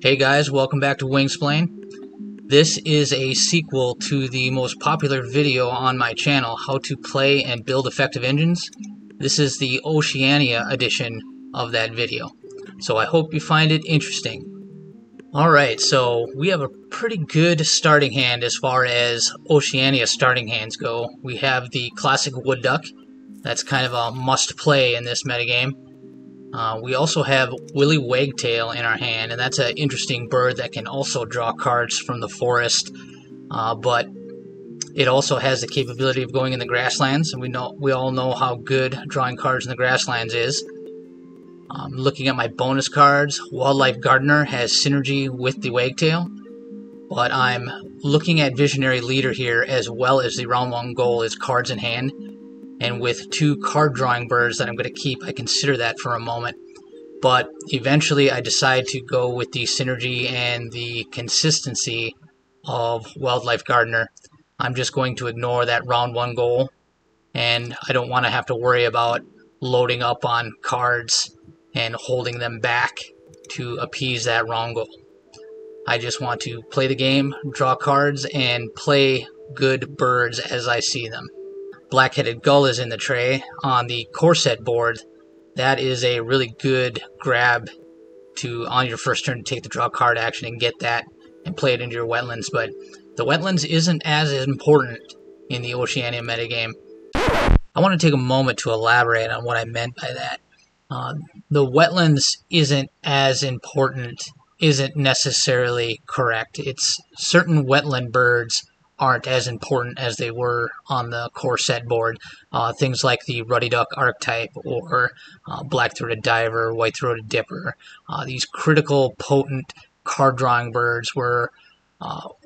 Hey guys, welcome back to Wingsplain. This is a sequel to the most popular video on my channel, how to play and build effective engines. This is the Oceania edition of that video, so I hope you find it interesting. Alright, so we have a pretty good starting hand as far as Oceania starting hands go. We have the classic wood duck. That's kind of a must play in this metagame. We also have Willy Wagtail in our hand, and that's an interesting bird that can also draw cards from the forest, but it also has the capability of going in the grasslands, and we all know how good drawing cards in the grasslands is. Looking at my bonus cards, Wildlife Gardener has synergy with the Wagtail, but I'm looking at Visionary Leader here as well as the round 1 goal is cards in hand. And with 2 card drawing birds that I'm going to keep, I consider that for a moment. But eventually I decide to go with the synergy and the consistency of Wildlife Gardener. I'm just going to ignore that round 1 goal, and I don't want to have to worry about loading up on cards and holding them back to appease that round goal. I just want to play the game, draw cards, and play good birds as I see them. Black-headed gull is in the tray on the core set board. That is a really good grab to on your first turn to take the draw card action and get that and play it into your wetlands, but the wetlands isn't as important in the Oceania metagame. I want to take a moment to elaborate on what I meant by that. The wetlands isn't as important isn't necessarily correct. It's certain wetland birds aren't as important as they were on the core set board. Things like the ruddy duck archetype or black-throated diver, white-throated dipper. These critical, potent card drawing birds were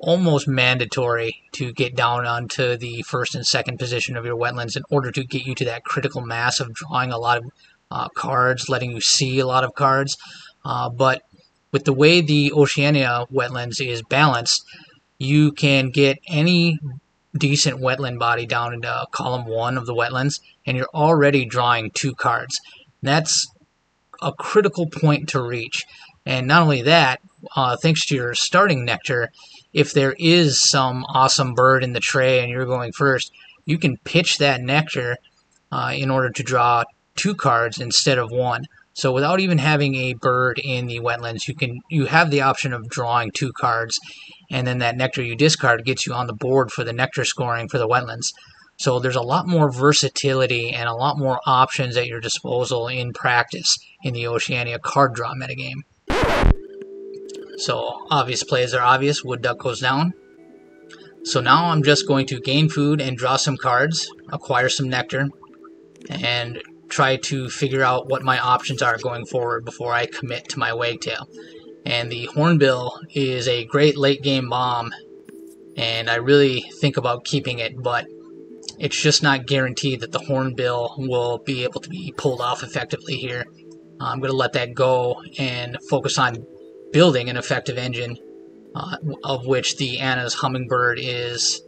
almost mandatory to get down onto the first and second position of your wetlands in order to get you to that critical mass of drawing a lot of cards, letting you see a lot of cards. But with the way the Oceania wetlands is balanced, you can get any decent wetland body down into column 1 of the wetlands, and you're already drawing 2 cards. That's a critical point to reach. And not only that, thanks to your starting nectar, if there is some awesome bird in the tray and you're going first, you can pitch that nectar in order to draw 2 cards instead of 1. So without even having a bird in the wetlands, you have the option of drawing 2 cards, and then that nectar you discard gets you on the board for the nectar scoring for the wetlands. So there's a lot more versatility and a lot more options at your disposal in practice in the Oceania card draw metagame. So obvious plays are obvious. Wood duck goes down. So now I'm just going to gain food and draw some cards, acquire some nectar, and try to figure out what my options are going forward before I commit to my wagtail. And the hornbill is a great late game bomb, and I really think about keeping it, but it's just not guaranteed that the hornbill will be able to be pulled off effectively here. I'm going to let that go and focus on building an effective engine, of which the Anna's hummingbird is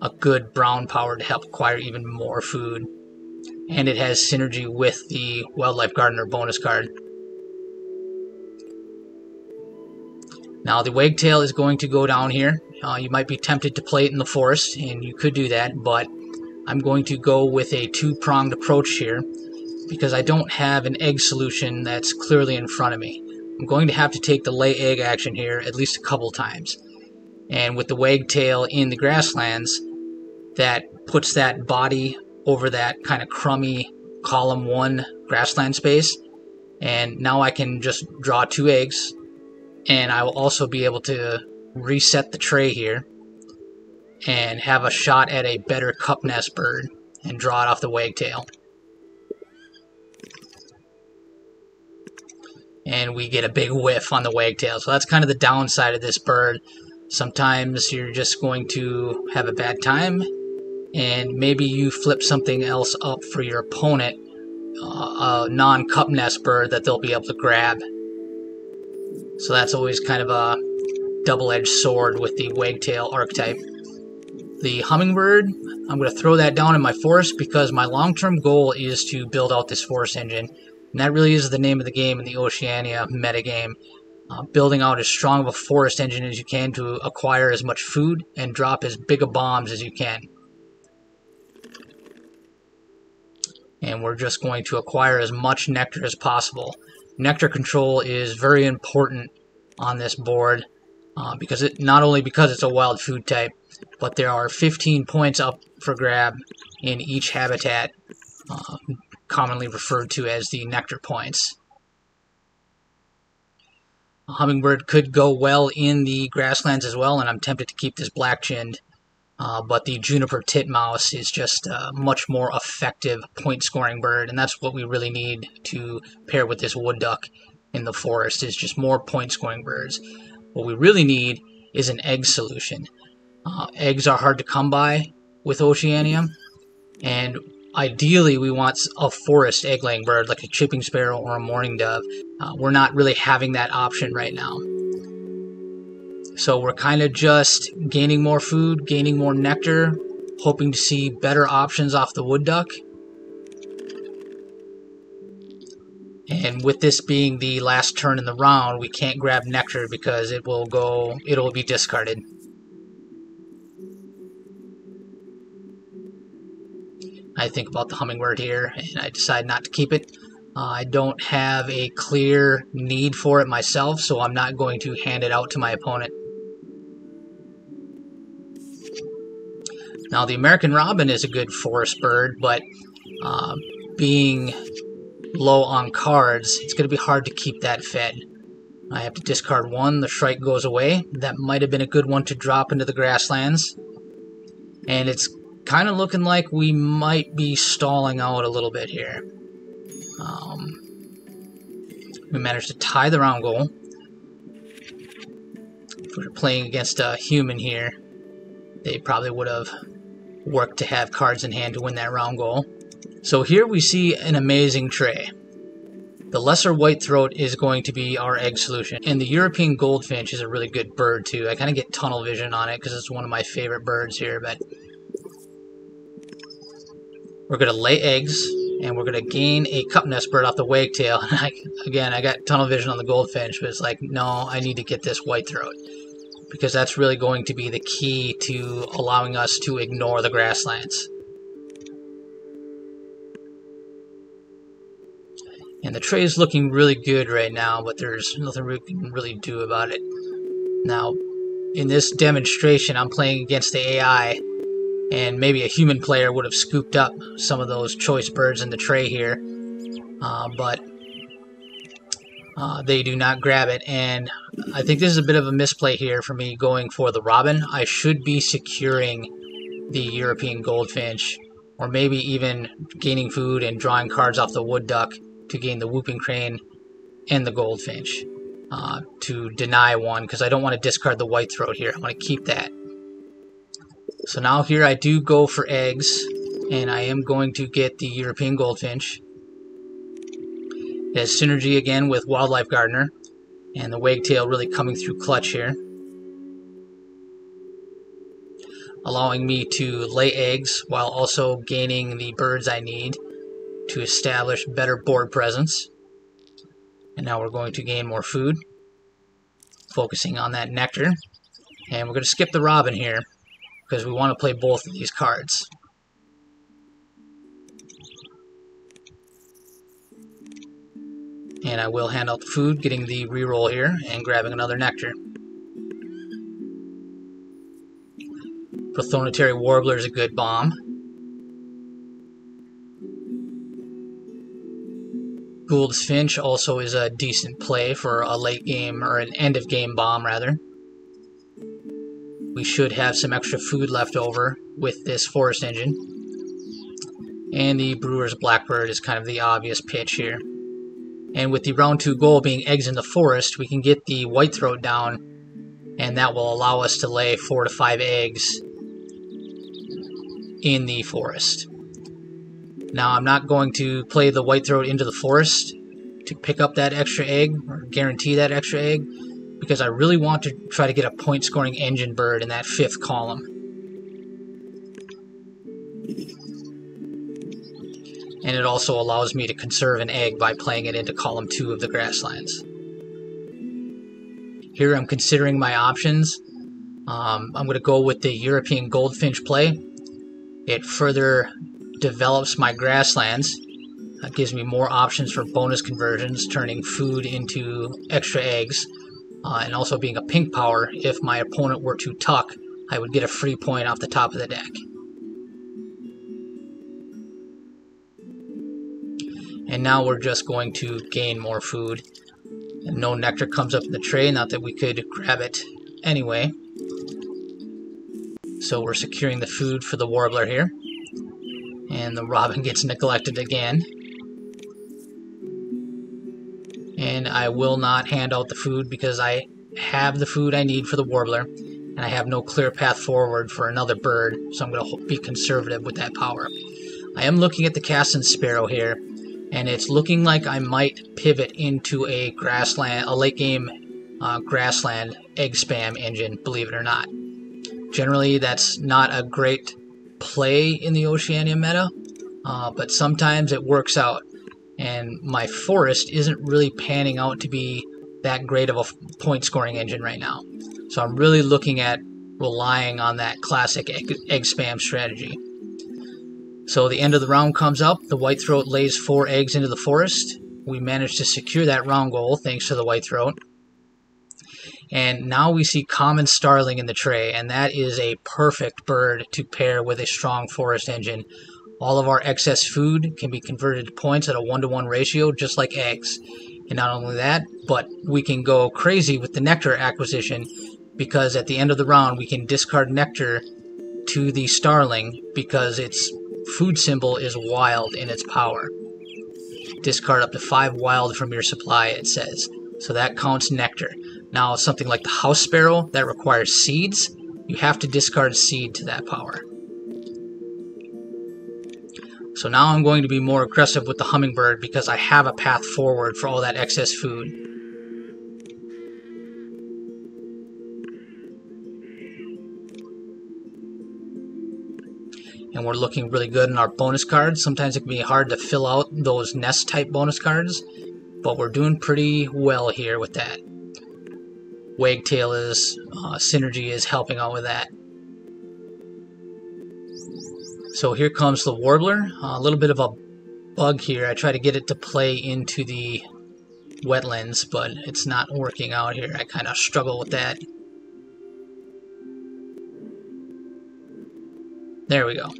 a good brown power to help acquire even more food. And it has synergy with the Wildlife Gardener bonus card. Now the wagtail is going to go down here. You might be tempted to play it in the forest, and you could do that, but I'm going to go with a 2-pronged approach here because I don't have an egg solution that's clearly in front of me. I'm going to have to take the lay egg action here at least a couple times. And with the wagtail in the grasslands, that puts that body over that kind of crummy column 1 grassland space, and now I can just draw 2 eggs, and I will also be able to reset the tray here and have a shot at a better cup nest bird and draw it off the wagtail. And we get a big whiff on the wagtail, so that's kind of the downside of this bird. Sometimes you're just going to have a bad time, and maybe you flip something else up for your opponent, a non-cup nest bird that they'll be able to grab. So that's always kind of a double-edged sword with the wagtail archetype. The hummingbird, I'm going to throw that down in my forest because my long-term goal is to build out this forest engine. And that really is the name of the game in the Oceania metagame. building out as strong of a forest engine as you can to acquire as much food and drop as big of bombs as you can. And we're just going to acquire as much nectar as possible. Nectar control is very important on this board because not only because it's a wild food type, but there are 15 points up for grab in each habitat, commonly referred to as the nectar points. A hummingbird could go well in the grasslands as well, and I'm tempted to keep this black-chinned, but the juniper titmouse is just a much more effective point-scoring bird, and that's what we really need to pair with this wood duck in the forest, is just more point-scoring birds. What we really need is an egg solution. Eggs are hard to come by with Oceania, and ideally we want a forest egg-laying bird like a chipping sparrow or a mourning dove. We're not really having that option right now. So we're kind of just gaining more food, gaining more nectar, hoping to see better options off the wood duck. And with this being the last turn in the round, we can't grab nectar because it'll be discarded. I think about the hummingbird here, and I decide not to keep it. I don't have a clear need for it myself, so I'm not going to hand it out to my opponent. Now, the American robin is a good forest bird, but being low on cards, it's going to be hard to keep that fed. I have to discard one. The shrike goes away. That might have been a good one to drop into the grasslands. And it's kind of looking like we might be stalling out a little bit here. We managed to tie the round goal. If we were playing against a human here, they probably would have worked to have cards in hand to win that round goal. So here we see an amazing tray. The lesser whitethroat is going to be our egg solution. And the European goldfinch is a really good bird too. I kind of get tunnel vision on it because it's one of my favorite birds here, but we're going to lay eggs, and we're going to gain a cup nest bird off the wagtail. And I got tunnel vision on the goldfinch, but it's like, no, I need to get this whitethroat, because that's really going to be the key to allowing us to ignore the grasslands. And the tray is looking really good right now, but there's nothing we can really do about it. Now, in this demonstration, I'm playing against the AI, and maybe a human player would have scooped up some of those choice birds in the tray here, but they do not grab it. And I think this is a bit of a misplay here for me going for the robin. I should be securing the European goldfinch, or maybe even gaining food and drawing cards off the wood duck to gain the whooping crane and the goldfinch, to deny one, because I don't want to discard the whitethroat here. I want to keep that. So now here I do go for eggs, and I am going to get the European goldfinch. It has synergy again with Wildlife Gardener, and the wagtail really coming through clutch here, allowing me to lay eggs while also gaining the birds I need to establish better board presence. And now we're going to gain more food, focusing on that nectar. And we're going to skip the robin here, because we want to play both of these cards. And I will hand out the food, getting the reroll here, and grabbing another nectar. Prothonotary Warbler is a good bomb. Gould's Finch also is a decent play for a late game, or an end of game bomb rather. We should have some extra food left over with this forest engine. And the Brewer's Blackbird is kind of the obvious pitch here. And with the round 2 goal being eggs in the forest, we can get the whitethroat down, and that will allow us to lay 4 to 5 eggs in the forest. Now, I'm not going to play the whitethroat into the forest to pick up that extra egg, or guarantee that extra egg, because I really want to try to get a point-scoring engine bird in that 5th column. And it also allows me to conserve an egg by playing it into column 2 of the grasslands. Here I'm considering my options. I'm going to go with the European goldfinch play. It further develops my grasslands. That gives me more options for bonus conversions, turning food into extra eggs, and also being a pink power. If my opponent were to tuck, I would get a free point off the top of the deck. And now we're just going to gain more food. And no nectar comes up in the tray, not that we could grab it anyway. So we're securing the food for the warbler here. And the robin gets neglected again. And I will not hand out the food because I have the food I need for the warbler. And I have no clear path forward for another bird, so I'm going to be conservative with that power. I am looking at the Cassin Sparrow here, and it's looking like I might pivot into a grassland, a late game grassland egg spam engine, believe it or not. Generally, that's not a great play in the Oceania meta, but sometimes it works out. And my forest isn't really panning out to be that great of a point scoring engine right now. So I'm really looking at relying on that classic egg spam strategy. So the end of the round comes up. The whitethroat lays 4 eggs into the forest. We managed to secure that round goal thanks to the whitethroat. And now we see common starling in the tray, and that is a perfect bird to pair with a strong forest engine. All of our excess food can be converted to points at a 1-to-1 ratio, just like eggs. And not only that, but we can go crazy with the nectar acquisition, because at the end of the round we can discard nectar to the starling because its food symbol is wild in its power. Discard up to 5 wild from your supply, it says. So that counts nectar. Now something like the house sparrow that requires seeds, you have to discard seed to that power. So now I'm going to be more aggressive with the hummingbird because I have a path forward for all that excess food. And we're looking really good in our bonus cards. Sometimes it can be hard to fill out those nest type bonus cards, but we're doing pretty well here with that. Wagtail is, synergy is helping out with that. So here comes the warbler. A little bit of a bug here. I try to get it to play into the wetlands, but it's not working out here. I kind of struggle with that. There we go.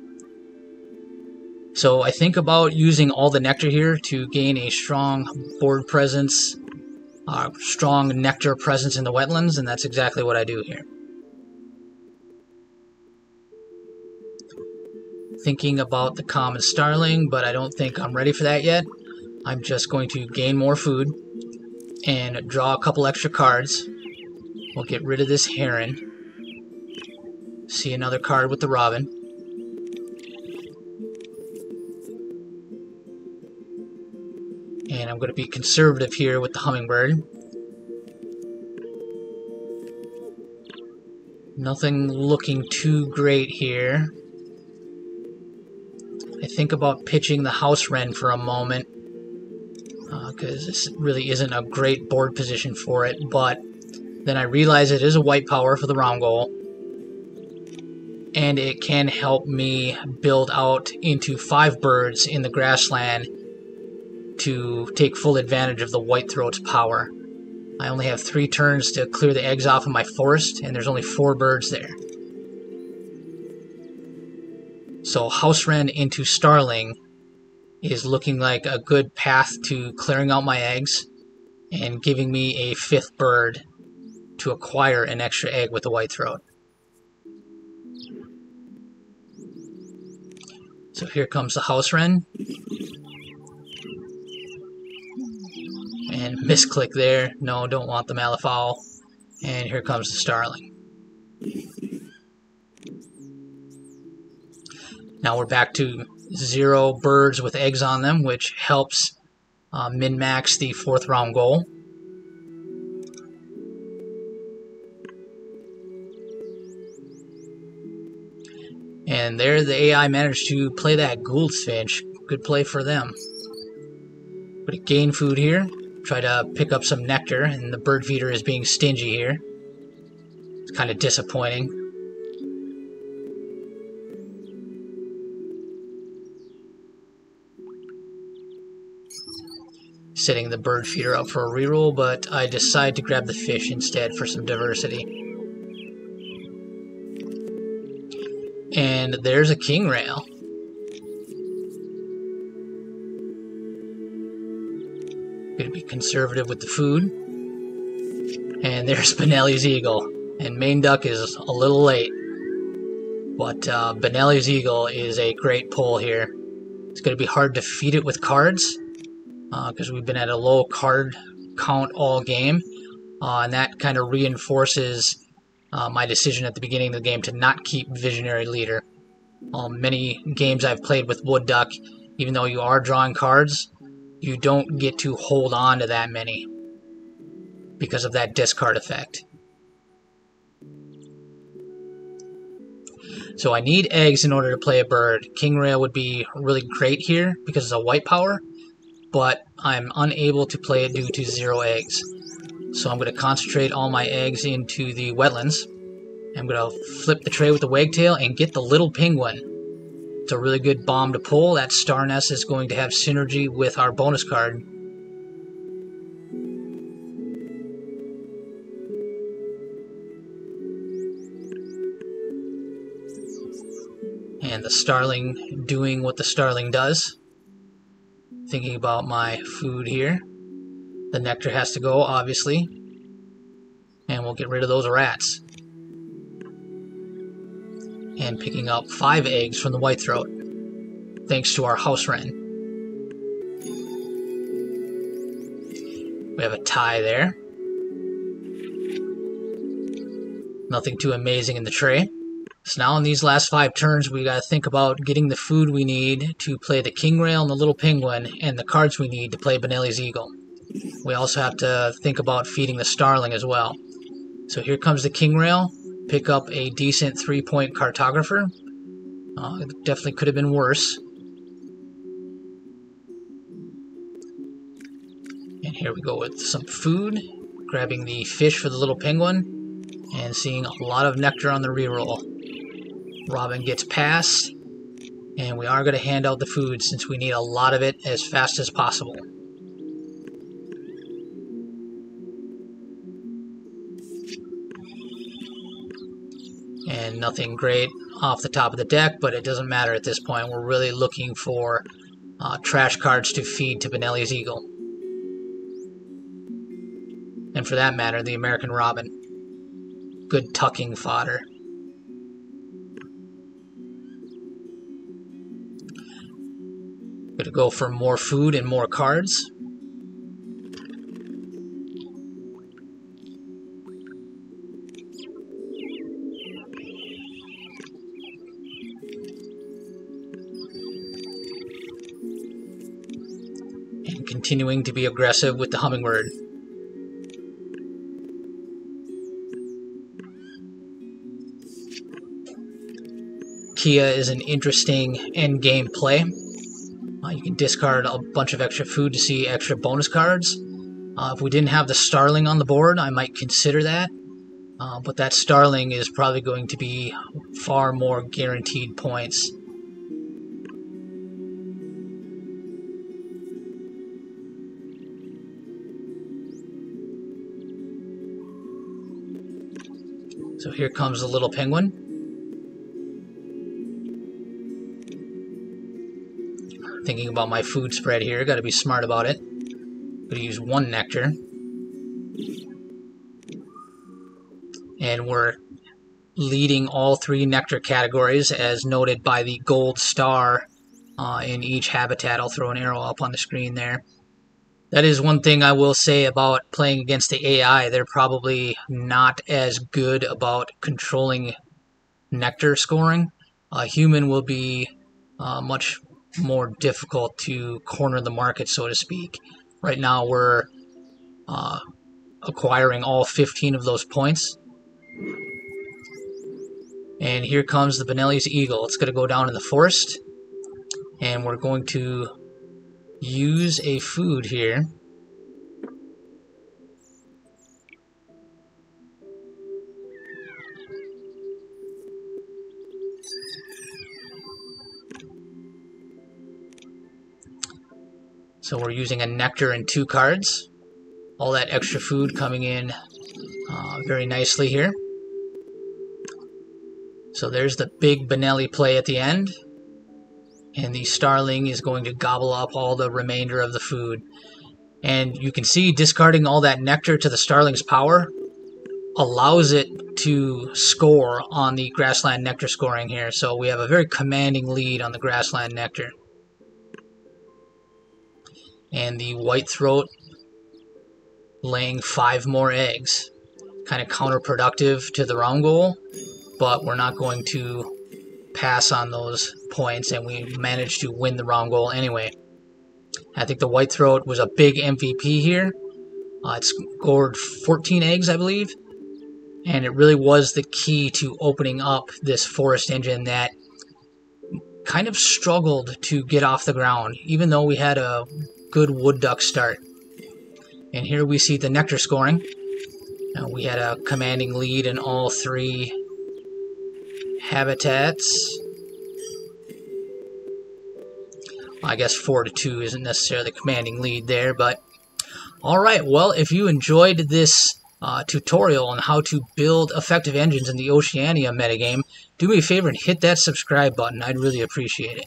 So I think about using all the nectar here to gain a strong board presence, strong nectar presence in the wetlands, and that's exactly what I do here. Thinking about the common starling, but I don't think I'm ready for that yet. I'm just going to gain more food and draw a couple extra cards. We'll get rid of this heron. See another card with the robin. And I'm going to be conservative here with the hummingbird. Nothing looking too great here. I think about pitching the house wren for a moment, because this really isn't a great board position for it, but then I realize it is a white power for the round goal, and it can help me build out into 5 birds in the grassland to take full advantage of the whitethroat's power. I only have 3 turns to clear the eggs off of my forest, and there's only 4 birds there. So house wren into starling is looking like a good path to clearing out my eggs and giving me a 5th bird to acquire an extra egg with the whitethroat. So here comes the house wren. And misclick there. No, don't want the malleefowl. And here comes the starling. Now we're back to 0 birds with eggs on them, which helps min-max the 4th round goal. And there the AI managed to play that Gould's Finch. Good play for them. But gain food here. Try to pick up some nectar, and the bird feeder is being stingy here. It's kind of disappointing. Setting the bird feeder up for a reroll, but I decide to grab the fish instead for some diversity. And there's a king rail. Gonna be conservative with the food. And there's Benelli's eagle. And main duck is a little late. But Benelli's eagle is a great pull here. It's gonna be hard to feed it with cards, because we've been at a low card count all game, and that kind of reinforces my decision at the beginning of the game to not keep Visionary Leader. Many games I've played with Wood Duck, even though you are drawing cards, you don't get to hold on to that many because of that discard effect. So I need eggs in order to play a bird. King Rail would be really great here because it's a white power, but I'm unable to play it due to 0 eggs. So I'm going to concentrate all my eggs into the wetlands. I'm going to flip the tray with the wagtail and get the little penguin. It's a really good bomb to pull. That star nest is going to have synergy with our bonus card. And the starling doing what the starling does. Thinking about my food here. The nectar has to go, obviously. And we'll get rid of those rats. And picking up 5 eggs from the whitethroat, thanks to our house wren. We have a tie there. Nothing too amazing in the tray. So now in these last 5 turns, we got to think about getting the food we need to play the king rail and the little penguin, and the cards we need to play Benelli's eagle. We also have to think about feeding the starling as well. So here comes the king rail. Pick up a decent 3-point cartographer. It definitely could have been worse. And here we go with some food. Grabbing the fish for the little penguin. And seeing a lot of nectar on the reroll. Robin gets past. And we are going to hand out the food since we need a lot of it as fast as possible. And nothing great off the top of the deck, but it doesn't matter at this point. We're really looking for trash cards to feed to Benelli's eagle. And for that matter, the American Robin. Good tucking fodder. Gonna go for more food and more cards. And continuing to be aggressive with the hummingbird. Kia is an interesting endgame play. You can discard a bunch of extra food to see extra bonus cards. If we didn't have the starling on the board, I might consider that. But that starling is probably going to be far more guaranteed points. So here comes the little penguin. Thinking about my food spread here, got to be smart about it. Going to use 1 nectar. And we're leading all 3 nectar categories as noted by the gold star in each habitat. I'll throw an arrow up on the screen there. That is one thing I will say about playing against the AI. They're probably not as good about controlling nectar scoring. A human will be much more difficult to corner the market, so to speak. Right now we're acquiring all 15 of those points. And here comes the Benelli's eagle. It's going to go down in the forest. And we're going to use a food here So we're using a nectar and 2 cards. All that extra food coming in very nicely here. So there's the big Benelli play at the end. And the Starling is going to gobble up all the remainder of the food. And you can see discarding all that nectar to the Starling's power allows it to score on the Grassland Nectar scoring here. So we have a very commanding lead on the Grassland Nectar. And the Whitethroat laying 5 more eggs. Kind of counterproductive to the round goal, but we're not going to pass on those points, and we managed to win the round goal anyway. I think the Whitethroat was a big MVP here. It scored 14 eggs, I believe, and it really was the key to opening up this forest engine that kind of struggled to get off the ground, even though we had a good wood duck start. And here we see the nectar scoring. We had a commanding lead in all 3 habitats. Well, I guess 4-2 isn't necessarily the commanding lead there, but alright, well, if you enjoyed this tutorial on how to build effective engines in the Oceania metagame, do me a favor and hit that subscribe button. I'd really appreciate it.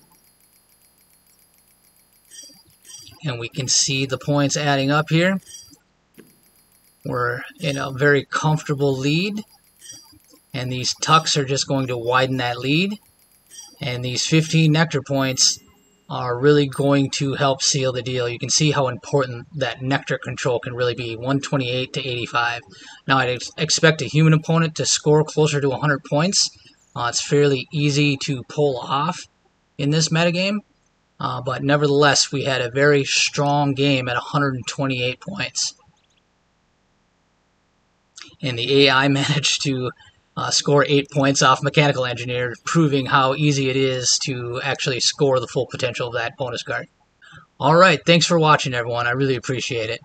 And we can see the points adding up here. We're in a very comfortable lead, and these tucks are just going to widen that lead, and these 15 nectar points are really going to help seal the deal. You can see how important that nectar control can really be, 128 to 85. Now I'd expect a human opponent to score closer to 100 points. It's fairly easy to pull off in this metagame, but nevertheless we had a very strong game at 128 points. And the AI managed to score 8 points off Mechanical Engineer, proving how easy it is to actually score the full potential of that bonus card. Alright, thanks for watching everyone, I really appreciate it.